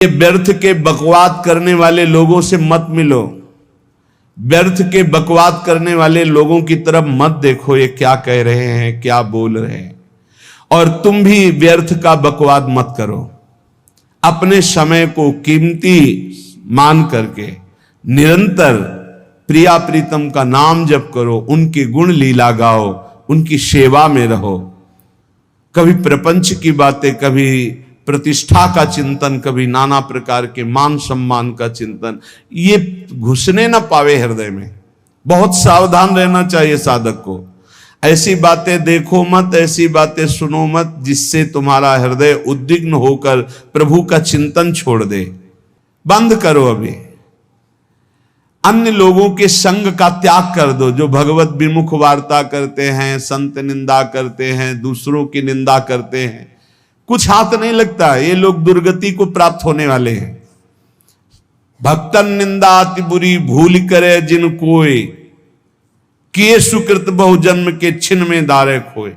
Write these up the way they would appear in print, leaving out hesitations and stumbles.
ये व्यर्थ के बकवाद करने वाले लोगों से मत मिलो, व्यर्थ के बकवाद करने वाले लोगों की तरफ मत देखो, ये क्या कह रहे हैं, क्या बोल रहे हैं। और तुम भी व्यर्थ का बकवाद मत करो। अपने समय को कीमती मान करके निरंतर प्रिया प्रीतम का नाम जप करो, उनके गुण लीला गाओ, उनकी सेवा में रहो। कभी प्रपंच की बातें, कभी प्रतिष्ठा का चिंतन, कभी नाना प्रकार के मान सम्मान का चिंतन, ये घुसने ना पावे हृदय में। बहुत सावधान रहना चाहिए साधक को। ऐसी बातें देखो मत, ऐसी बातें सुनो मत जिससे तुम्हारा हृदय उद्विग्न होकर प्रभु का चिंतन छोड़ दे। बंद करो अभी। अन्य लोगों के संग का त्याग कर दो, जो भगवत विमुख वार्ता करते हैं, संत निंदा करते हैं, दूसरों की निंदा करते हैं। कुछ हाथ नहीं लगता, ये लोग दुर्गति को प्राप्त होने वाले हैं। भक्तन निंदा अति बुरी भूल करे जिन कोय, किए सुकृत बहु जन्म के छिन में दारे खोए।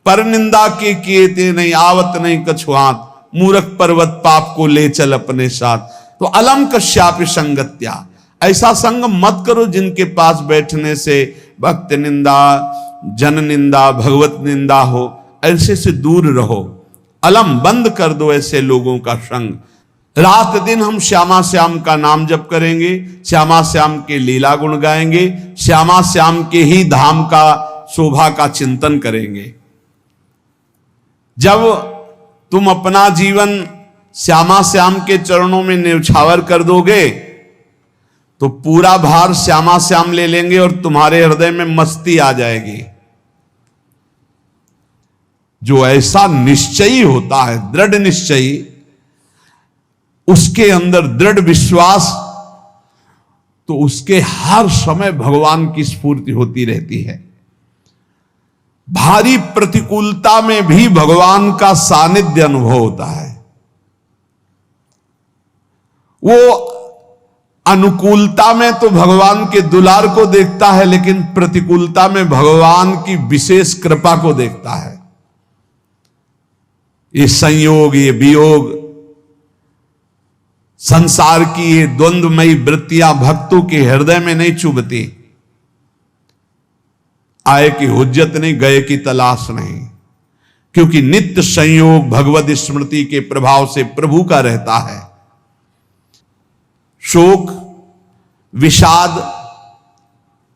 पर निंदा के किए ते नहीं, आवत नहीं कछुआत, मूर्ख पर्वत पाप को ले चल अपने साथ। तो अलम कश्यापि संगत्या, ऐसा संग मत करो जिनके पास बैठने से भक्त निंदा, जन निंदा, भगवत निंदा हो। ऐसे से दूर रहो। अलम बंद कर दो ऐसे लोगों का संग। रात दिन हम श्यामा श्याम का नाम जप करेंगे, श्यामा श्याम के लीला गुण गाएंगे, श्यामा श्याम के ही धाम का शोभा का चिंतन करेंगे। जब तुम अपना जीवन श्यामा श्याम के चरणों में न्यौछावर कर दोगे तो पूरा भार श्यामा श्याम ले लेंगे और तुम्हारे हृदय में मस्ती आ जाएगी। जो ऐसा निश्चयी होता है, दृढ़ निश्चयी, उसके अंदर दृढ़ विश्वास, तो उसके हर समय भगवान की स्फूर्ति होती रहती है। भारी प्रतिकूलता में भी भगवान का सानिध्य अनुभव होता है। वो अनुकूलता में तो भगवान के दुलार को देखता है, लेकिन प्रतिकूलता में भगवान की विशेष कृपा को देखता है। ये संयोग, ये वियोग, संसार की ये द्वंद्वमयी वृत्तियां भक्तों के हृदय में नहीं चुभती। आए की हुज्जत नहीं, गए की तलाश नहीं, क्योंकि नित्य संयोग भगवत स्मृति के प्रभाव से प्रभु का रहता है। शोक, विषाद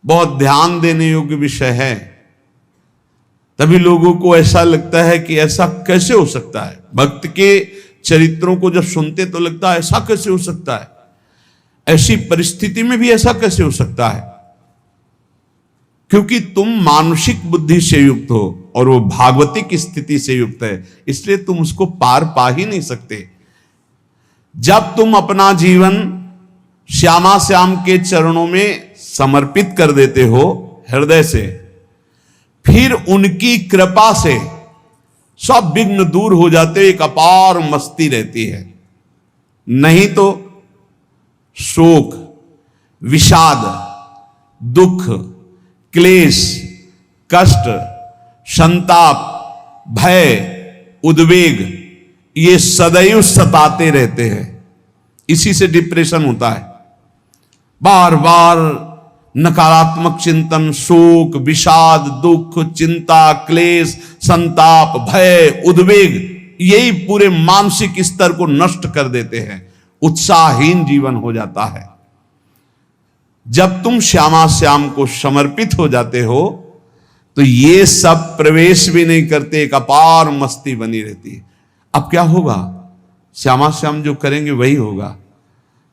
बहुत ध्यान देने योग्य विषय है। तभी लोगों को ऐसा लगता है कि ऐसा कैसे हो सकता है। भक्त के चरित्रों को जब सुनते तो लगता है ऐसा कैसे हो सकता है, ऐसी परिस्थिति में भी ऐसा कैसे हो सकता है। क्योंकि तुम मानसिक बुद्धि से युक्त हो और वो भागवतिक स्थिति से युक्त है, इसलिए तुम उसको पार पा ही नहीं सकते। जब तुम अपना जीवन श्यामा श्याम के चरणों में समर्पित कर देते हो हृदय से, फिर उनकी कृपा से सब विघ्न दूर हो जाते, एक अपार मस्ती रहती है। नहीं तो शोक, विषाद, दुख, क्लेश, कष्ट, संताप, भय, उद्वेग, ये सदैव सताते रहते हैं। इसी से डिप्रेशन होता है। बार बार नकारात्मक चिंतन, शोक, विषाद, दुख, चिंता, क्लेश, संताप, भय, उद्वेग, यही पूरे मानसिक स्तर को नष्ट कर देते हैं। उत्साहहीन जीवन हो जाता है। जब तुम श्यामा श्याम को समर्पित हो जाते हो तो ये सब प्रवेश भी नहीं करते, एक अपार मस्ती बनी रहती है। अब क्या होगा? श्यामा श्याम जो करेंगे वही होगा।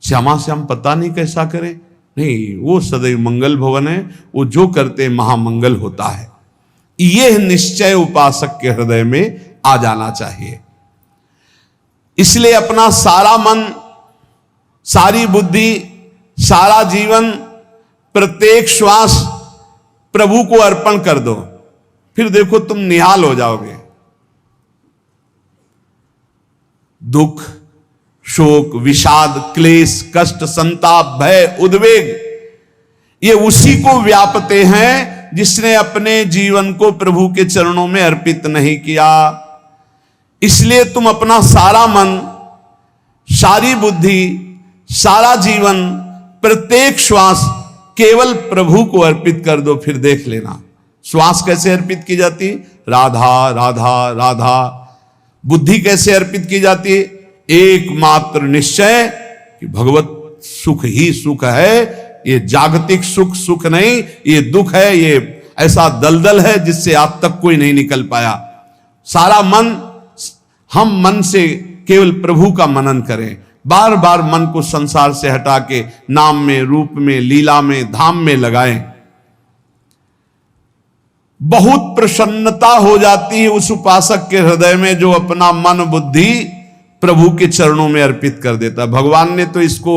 श्यामा श्याम पता नहीं कैसा करें, नहीं, वो सदैव मंगल भवन है, वो जो करते महामंगल होता है। यह निश्चय उपासक के हृदय में आ जाना चाहिए। इसलिए अपना सारा मन, सारी बुद्धि, सारा जीवन, प्रत्येक श्वास प्रभु को अर्पण कर दो, फिर देखो तुम निहाल हो जाओगे। दुख, शोक, विषाद, क्लेश, कष्ट, संताप, भय, उद्वेग, ये उसी को व्यापते हैं जिसने अपने जीवन को प्रभु के चरणों में अर्पित नहीं किया। इसलिए तुम अपना सारा मन, सारी बुद्धि, सारा जीवन, प्रत्येक श्वास केवल प्रभु को अर्पित कर दो, फिर देख लेना श्वास कैसे अर्पित की जाती, राधा राधा राधा। बुद्धि कैसे अर्पित की जाती, एकमात्र निश्चय कि भगवत सुख ही सुख है, ये जागतिक सुख सुख नहीं, ये दुख है, ये ऐसा दलदल है जिससे आज तक कोई नहीं निकल पाया। सारा मन, हम मन से केवल प्रभु का मनन करें, बार बार मन को संसार से हटा के नाम में, रूप में, लीला में, धाम में लगाएं। बहुत प्रसन्नता हो जाती है उस उपासक के हृदय में जो अपना मन बुद्धि प्रभु के चरणों में अर्पित कर देता। भगवान ने तो इसको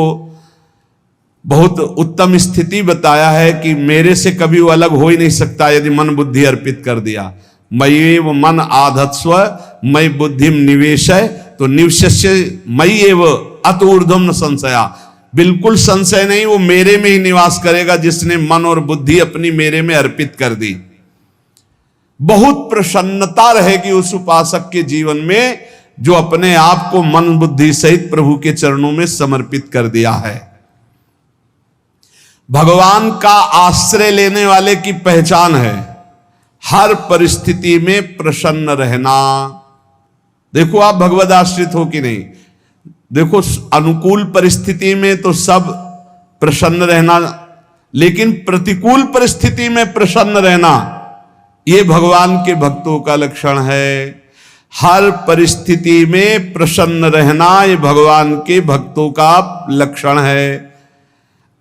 बहुत उत्तम स्थिति बताया है कि मेरे से कभी वो अलग हो ही नहीं सकता यदि मन बुद्धि अर्पित कर दिया। मय्येव मन आधत्स्व मयि बुद्धिम निवेशय, तो निवशस्य मय्येव अत ऊर्ध्वं न संशया, बिल्कुल संशय नहीं, वो मेरे में ही निवास करेगा जिसने मन और बुद्धि अपनी मेरे में अर्पित कर दी। बहुत प्रसन्नता रहेगी उस उपासक के जीवन में जो अपने आप को मन बुद्धि सहित प्रभु के चरणों में समर्पित कर दिया है। भगवान का आश्रय लेने वाले की पहचान है हर परिस्थिति में प्रसन्न रहना। देखो आप भगवद आश्रित हो कि नहीं, देखो अनुकूल परिस्थिति में तो सब प्रसन्न रहना, लेकिन प्रतिकूल परिस्थिति में प्रसन्न रहना ये भगवान के भक्तों का लक्षण है। हर परिस्थिति में प्रसन्न रहना ये भगवान के भक्तों का लक्षण है।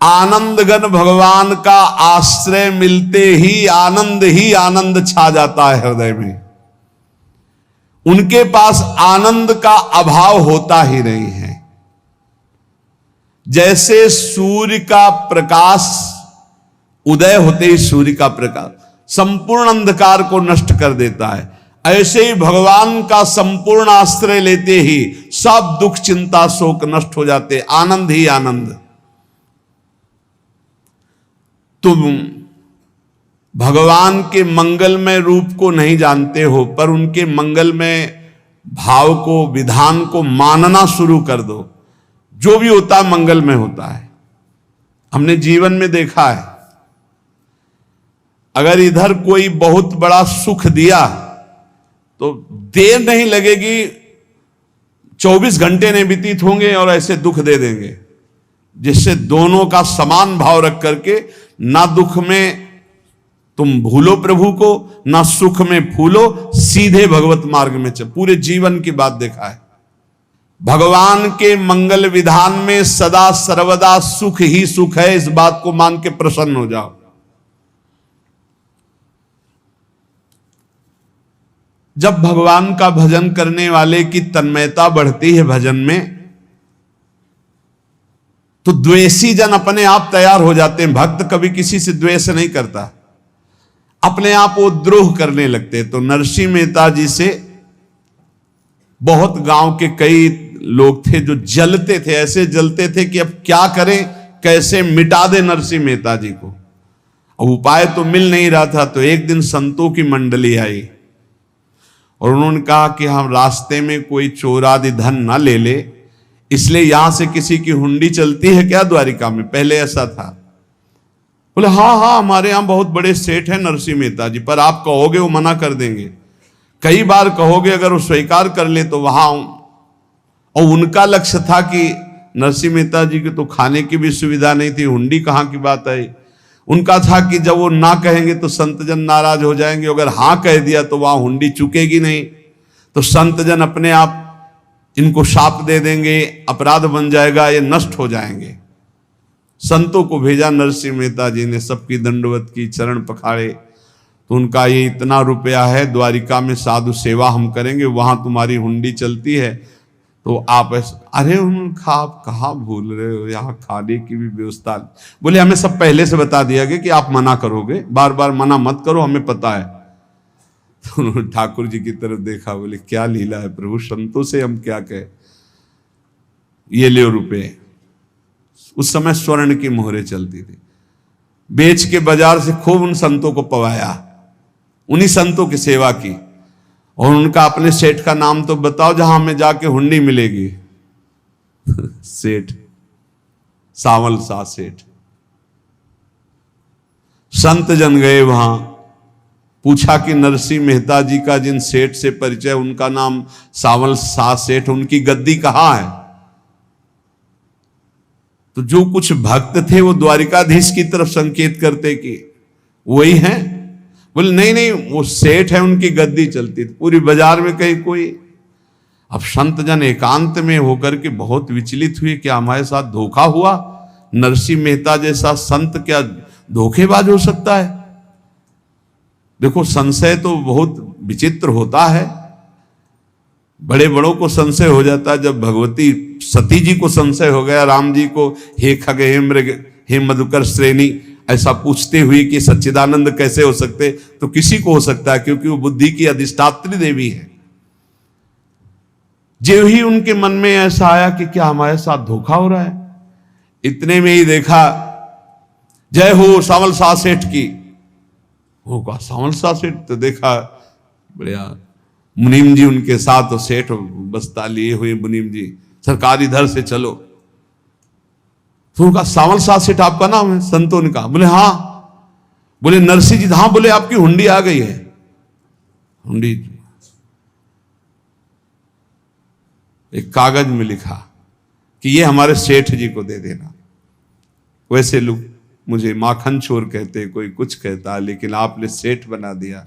आनंदगन भगवान का आश्रय मिलते ही आनंद छा जाता है हृदय में। उनके पास आनंद का अभाव होता ही नहीं है। जैसे सूर्य का प्रकाश उदय होते ही सूर्य का प्रकाश संपूर्ण अंधकार को नष्ट कर देता है, ऐसे ही भगवान का संपूर्ण आश्रय लेते ही सब दुख चिंता शोक नष्ट हो जाते, आनंद ही आनंद। तुम भगवान के मंगलमय रूप को नहीं जानते हो, पर उनके मंगलमय भाव को, विधान को मानना शुरू कर दो। जो भी होता है मंगलमय होता है। हमने जीवन में देखा है, अगर इधर कोई बहुत बड़ा सुख दिया तो देर नहीं लगेगी, 24 घंटे नहीं व्यतीत होंगे और ऐसे दुख दे देंगे, जिससे दोनों का समान भाव रख करके ना दुख में तुम भूलो प्रभु को, ना सुख में फूलो, सीधे भगवत मार्ग में चल। पूरे जीवन की बात देखा है, भगवान के मंगल विधान में सदा सर्वदा सुख ही सुख है, इस बात को मान के प्रसन्न हो जाओ। जब भगवान का भजन करने वाले की तन्मयता बढ़ती है भजन में, तो द्वेषी जन अपने आप तैयार हो जाते हैं। भक्त कभी किसी से द्वेष नहीं करता, अपने आप वो द्रोह करने लगते। तो नरसिंह मेहता जी से बहुत गांव के कई लोग थे जो जलते थे, ऐसे जलते थे कि अब क्या करें, कैसे मिटा दे नरसिंह मेहता जी को। अब उपाय तो मिल नहीं रहा था। तो एक दिन संतों की मंडली आई और उन्होंने कहा कि हम रास्ते में कोई चोर आदि धन ना ले ले, इसलिए यहां से किसी की हुंडी चलती है क्या द्वारिका में? पहले ऐसा था। बोले हाँ हाँ, हमारे यहां बहुत बड़े सेठ हैं नरसिंह मेहता जी, पर आप कहोगे वो मना कर देंगे। कई बार कहोगे, अगर वो स्वीकार कर ले तो वहां। और उनका लक्ष्य था कि नरसिंह मेहता जी की तो खाने की भी सुविधा नहीं थी, हुंडी कहां की बात आई। उनका था कि जब वो ना कहेंगे तो संतजन नाराज हो जाएंगे, अगर हां कह दिया तो वहां हुंडी चुकेगी नहीं, तो संतजन अपने आप इनको शाप दे देंगे, अपराध बन जाएगा, ये नष्ट हो जाएंगे। संतों को भेजा नरसिंह मेहता जी ने, सबकी दंडवत की, चरण पखाड़े। तो उनका ये इतना रुपया है, द्वारिका में साधु सेवा हम करेंगे, वहां तुम्हारी हुंडी चलती है, तो आप अरे उनका आप कहाँ भूल रहे हो, यहाँ खाने की भी व्यवस्था। बोले हमें सब पहले से बता दिया गया कि आप मना करोगे, बार बार मना मत करो, हमें पता है। तो उन्होंने ठाकुर जी की तरफ देखा, बोले क्या लीला है प्रभु, संतों से हम क्या कहें, ये ले रुपए। उस समय स्वर्ण की मोहरें चलती थी, बेच के बाजार से खूब उन संतों को पवाया, उन्हीं संतों की सेवा की। और उनका अपने सेठ का नाम तो बताओ जहां हमें जाके हुंडी मिलेगी। सेठ, सावल शाह सेठ। संत जन गए वहां, पूछा कि नरसिंह मेहता जी का जिन सेठ से परिचय, उनका नाम सावल शाह सेठ, उनकी गद्दी कहां है? तो जो कुछ भक्त थे वो द्वारिकाधीश की तरफ संकेत करते कि वही हैं। बोले नहीं नहीं, वो सेठ है, उनकी गद्दी चलती थी। पूरी बाजार में कहीं कोई। अब संत जन एकांत में होकर के बहुत विचलित हुए, क्या हमारे साथ धोखा हुआ? नरसिंह मेहता जैसा संत क्या धोखेबाज हो सकता है? देखो, संशय तो बहुत विचित्र होता है। बड़े बड़ों को संशय हो जाता है। जब भगवती सती जी को संशय हो गया, राम जी को, हे खग हे मृग हे मधुकर श्रेणी, ऐसा पूछते हुए कि सच्चिदानंद कैसे हो सकते, तो किसी को हो सकता है, क्योंकि वो बुद्धि की अधिष्ठात्री देवी है। जो ही उनके मन में ऐसा आया कि क्या हमारे साथ धोखा हो रहा है, इतने में ही देखा, जय हो सावल शाह सेठ की। वो कहा सावल शाह सेठ? तो देखा बढ़िया मुनीम जी उनके साथ, सेठ बस्ता लिए हुए मुनीम जी, सरकार इधर से चलो। तो उनका सावल शाह सेठ आपका नाम है? संतों ने कहा। बोले हाँ। बोले नरसिंह जी? हाँ। बोले आपकी हुंडी आ गई है। हुंडी एक कागज में लिखा कि ये हमारे सेठ जी को दे देना। वैसे लोग मुझे माखन चोर कहते, कोई कुछ कहता, लेकिन आपने सेठ बना दिया।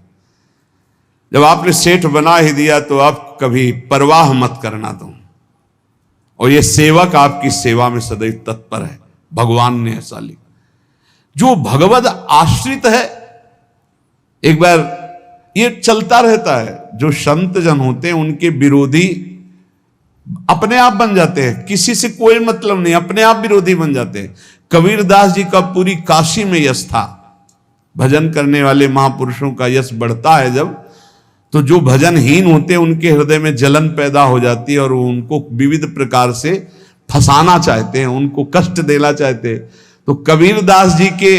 जब आपने सेठ बना ही दिया तो आप कभी परवाह मत करना तुम। और ये सेवक आपकी सेवा में सदैव तत्पर है। भगवान ने ऐसा लिखा। जो भगवद आश्रित है, एक बार ये चलता रहता है, जो संत जन होते हैं उनके विरोधी अपने आप बन जाते हैं, किसी से कोई मतलब नहीं, अपने आप विरोधी बन जाते हैं। कबीरदास जी का पूरी काशी में यश था। भजन करने वाले महापुरुषों का यश बढ़ता है जब, तो जो भजनहीन होते हैं उनके हृदय में जलन पैदा हो जाती है और वो उनको विविध प्रकार से फंसाना चाहते हैं, उनको कष्ट देना चाहते हैं। तो कबीरदास जी के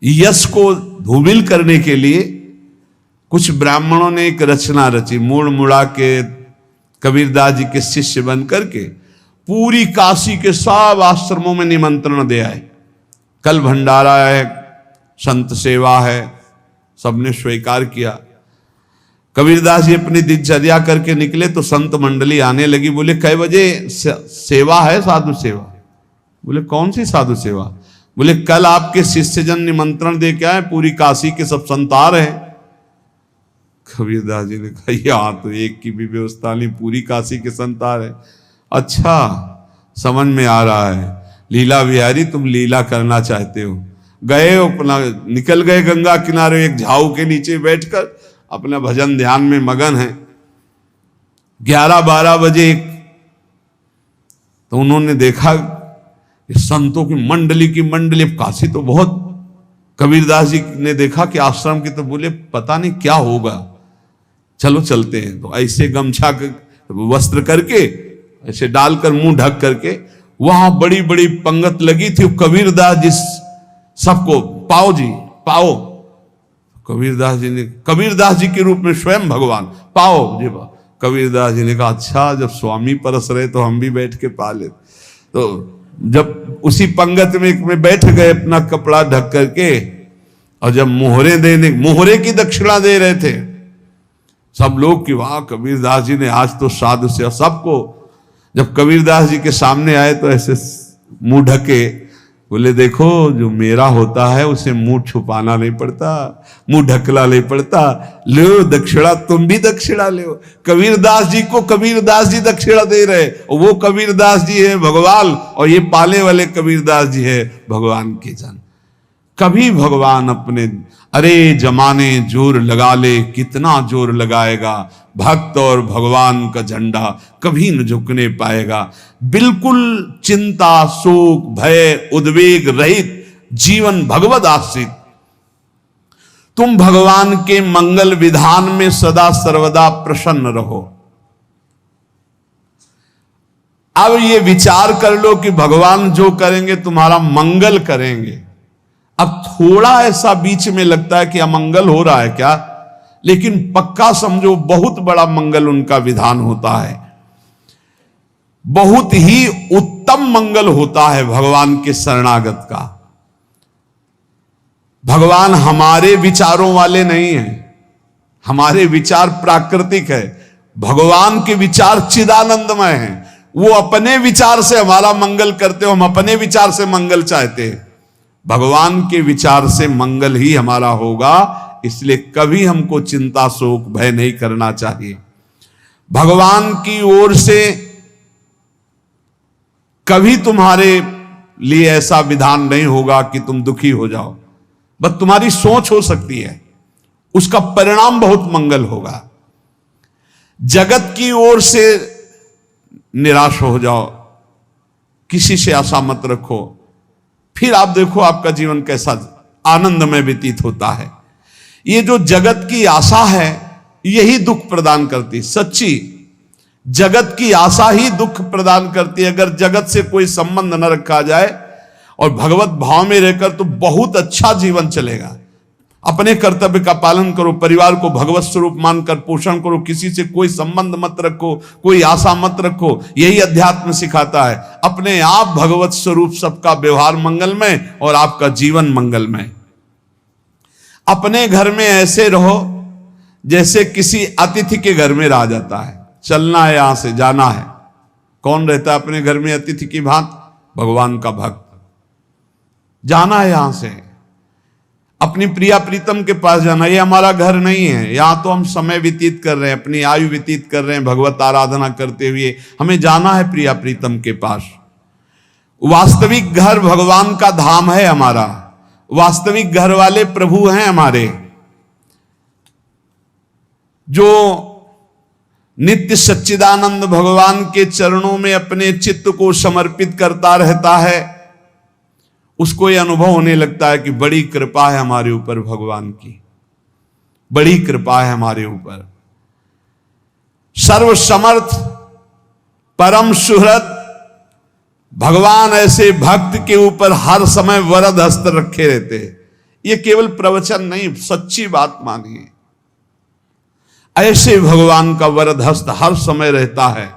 यश को धूमिल करने के लिए कुछ ब्राह्मणों ने एक रचना रची। मुड़ मुड़ा के कबीरदास जी के शिष्य बन करके पूरी काशी के सब आश्रमों में निमंत्रण दे आए। कल भंडारा है, संत सेवा है, सबने स्वीकार किया। कबीरदास जी अपनी दिनचर्या करके निकले तो संत मंडली आने लगी। बोले कै बजे सेवा है? साधु सेवा। बोले कौन सी साधु सेवा? बोले कल आपके शिष्यजन निमंत्रण दे के आए, पूरी काशी के सब संत आ रहे हैं। कबीरदास जी ने कहा यहाँ तो एक की भी व्यवस्था नहीं, पूरी काशी के संत आ रहे। अच्छा, समझ में आ रहा है, लीला बिहारी तुम लीला करना चाहते हो। गए अपना निकल गए गंगा किनारे, एक झाऊ के नीचे बैठकर अपना भजन ध्यान में मगन है। 11-12 बजे तो उन्होंने देखा संतों की मंडली, काशी तो बहुत। कबीरदास जी ने देखा कि आश्रम की, तो बोले पता नहीं क्या होगा, चलो चलते हैं। तो ऐसे गमछा वस्त्र करके ऐसे डालकर मुंह ढक करके, वहां बड़ी बड़ी पंगत लगी थी। कबीरदास जी सबको पाओ जी पाओ। कबीरदास जी के रूप में स्वयं भगवान पाओ जी पाओ। कबीरदास जी ने कहा अच्छा, जब स्वामी परस रहे तो हम भी बैठ के पा ले। तो जब उसी पंगत में बैठ गए अपना कपड़ा ढक करके, और जब मोहरे की दक्षिणा दे रहे थे सब लोग कि वाह कबीरदास जी ने आज तो साधु से। सबको जब कबीरदास जी के सामने आए तो ऐसे मुंह ढके, बोले देखो जो मेरा होता है उसे मुंह छुपाना नहीं पड़ता, मुंह ढकला नहीं पड़ता। लो दक्षिणा, तुम भी दक्षिणा लो। कबीरदास जी को कबीरदास जी दक्षिणा दे रहे, और वो कबीरदास जी है भगवान, और ये पाले वाले कबीरदास जी है भगवान के जन। कभी भगवान अपने, अरे जमाने जोर लगा ले, कितना जोर लगाएगा, भक्त और भगवान का झंडा कभी न झुकने पाएगा। बिल्कुल चिंता, शोक, भय, उद्वेग रहित जीवन भगवद आश्रित। तुम भगवान के मंगल विधान में सदा सर्वदा प्रसन्न रहो। अब ये विचार कर लो कि भगवान जो करेंगे तुम्हारा मंगल करेंगे। अब थोड़ा ऐसा बीच में लगता है कि अमंगल हो रहा है क्या, लेकिन पक्का समझो बहुत बड़ा मंगल उनका विधान होता है। बहुत ही उत्तम मंगल होता है भगवान के शरणागत का। भगवान हमारे विचारों वाले नहीं हैं, हमारे विचार प्राकृतिक है, भगवान के विचार चिदानंदमय हैं। वो अपने विचार से हमारा मंगल करते हो, हम अपने विचार से मंगल चाहते हैं। भगवान के विचार से मंगल ही हमारा होगा, इसलिए कभी हमको चिंता शोक भय नहीं करना चाहिए। भगवान की ओर से कभी तुम्हारे लिए ऐसा विधान नहीं होगा कि तुम दुखी हो जाओ, बस तुम्हारी सोच हो सकती है, उसका परिणाम बहुत मंगल होगा। जगत की ओर से निराश हो जाओ, किसी से आशा मत रखो, फिर आप देखो आपका जीवन कैसा आनंदमय व्यतीत होता है। ये जो जगत की आशा है यही दुख प्रदान करती, सच्ची जगत की आशा ही दुख प्रदान करती है। अगर जगत से कोई संबंध न रखा जाए और भगवत भाव में रहकर तो बहुत अच्छा जीवन चलेगा। अपने कर्तव्य का पालन करो, परिवार को भगवत स्वरूप मानकर पोषण करो, किसी से कोई संबंध मत रखो, कोई आशा मत रखो, यही अध्यात्म सिखाता है। अपने आप भगवत स्वरूप, सबका व्यवहार मंगलमय और आपका जीवन मंगलमय। अपने घर में ऐसे रहो जैसे किसी अतिथि के घर में रह जाता है, चलना है यहां से जाना है। कौन रहता है अपने घर में अतिथि की भांति? भगवान का भक्त। जाना है यहां से, अपनी प्रिया प्रीतम के पास जाना। ये हमारा घर नहीं है, यहां तो हम समय व्यतीत कर रहे हैं, अपनी आयु व्यतीत कर रहे हैं भगवत आराधना करते हुए। हमें जाना है प्रिया प्रीतम के पास। वास्तविक घर भगवान का धाम है हमारा, वास्तविक घर वाले प्रभु हैं हमारे। जो नित्य सच्चिदानंद भगवान के चरणों में अपने चित्त को समर्पित करता रहता है, उसको यह अनुभव होने लगता है कि बड़ी कृपा है हमारे ऊपर, भगवान की बड़ी कृपा है हमारे ऊपर। सर्वसमर्थ परम सुहृद भगवान ऐसे भक्त के ऊपर हर समय वरद हस्त रखे रहते हैं। ये केवल प्रवचन नहीं, सच्ची बात मानिए। ऐसे भगवान का वरद हस्त हर समय रहता है।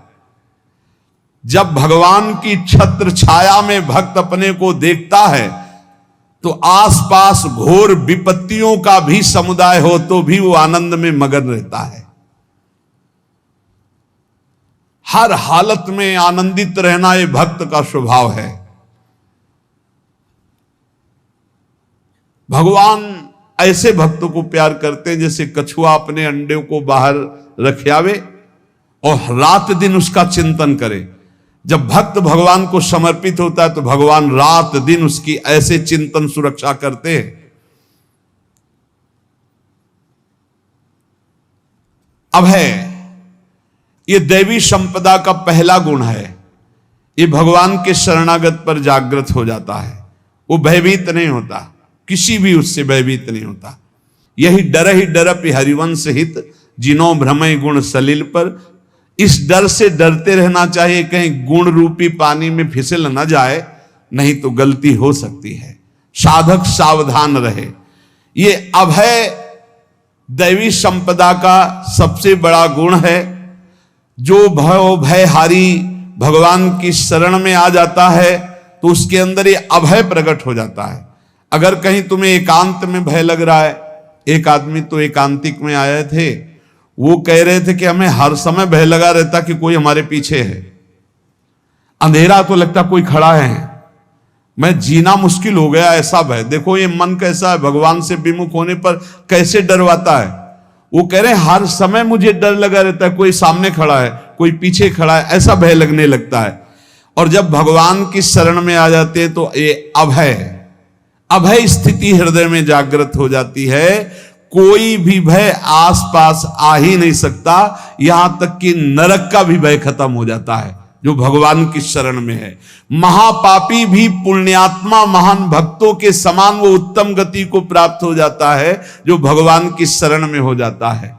जब भगवान की छत्र छाया में भक्त अपने को देखता है तो आसपास घोर विपत्तियों का भी समुदाय हो तो भी वो आनंद में मगन रहता है। हर हालत में आनंदित रहना ये भक्त का स्वभाव है। भगवान ऐसे भक्तों को प्यार करते हैं जैसे कछुआ अपने अंडे को बाहर रख आवे और रात दिन उसका चिंतन करे। जब भक्त भगवान को समर्पित होता है तो भगवान रात दिन उसकी ऐसे चिंतन सुरक्षा करते हैं। अभय, ये दैवी संपदा का पहला गुण है। ये भगवान के शरणागत पर जागृत हो जाता है, वो भयभीत नहीं होता, किसी भी उससे भयभीत नहीं होता। यही डरपि हरिवंश हित, जिनो भ्रमय गुण सलिल पर। इस डर से डरते रहना चाहिए कहीं गुण रूपी पानी में फिसल न जाए, नहीं तो गलती हो सकती है। साधक सावधान रहे। ये अभय दैवी संपदा का सबसे बड़ा गुण है। जो भयहारी भगवान की शरण में आ जाता है तो उसके अंदर ये अभय प्रकट हो जाता है। अगर कहीं तुम्हें एकांत में भय लग रहा है, एक आदमी तो एकांतिक में आए थे, वो कह रहे थे कि हमें हर समय भय लगा रहता कि कोई हमारे पीछे है, अंधेरा तो लगता कोई खड़ा है, मैं जीना मुश्किल हो गया, ऐसा भय। देखो ये मन कैसा है, भगवान से विमुख होने पर कैसे डरवाता है। वो कह रहे हैं हर समय मुझे डर लगा रहता है, कोई सामने खड़ा है, कोई पीछे खड़ा है, ऐसा भय लगने लगता है। और जब भगवान की शरण में आ जाते हैं तो ये अभय स्थिति हृदय में जागृत हो जाती है। कोई भी भय आसपास आ ही नहीं सकता, यहां तक कि नरक का भी भय खत्म हो जाता है जो भगवान की शरण में है। महापापी भी पुण्यात्मा महान भक्तों के समान वो उत्तम गति को प्राप्त हो जाता है जो भगवान की शरण में हो जाता है।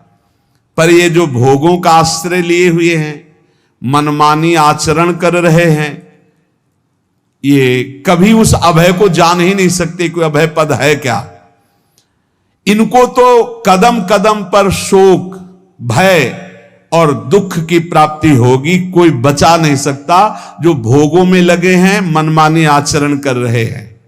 पर ये जो भोगों का आश्रय लिए हुए हैं, मनमानी आचरण कर रहे हैं, ये कभी उस अभय को जान ही नहीं सकते कोई अभय पद है क्या। इनको तो कदम कदम पर शोक, भय और दुख की प्राप्ति होगी। कोई बचा नहीं सकता जो भोगों में लगे हैं, मनमानी आचरण कर रहे हैं।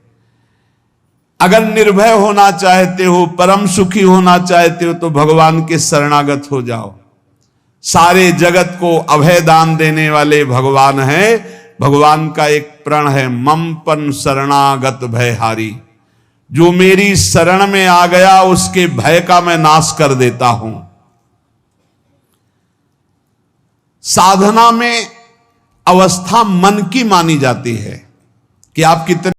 अगर निर्भय होना चाहते हो, परम सुखी होना चाहते हो, तो भगवान के शरणागत हो जाओ। सारे जगत को अभय दान देने वाले भगवान हैं। भगवान का एक प्रण है, ममपन शरणागत भयहारी। जो मेरी शरण में आ गया उसके भय का मैं नाश कर देता हूं। साधना में अवस्था मन की मानी जाती है कि आप कितने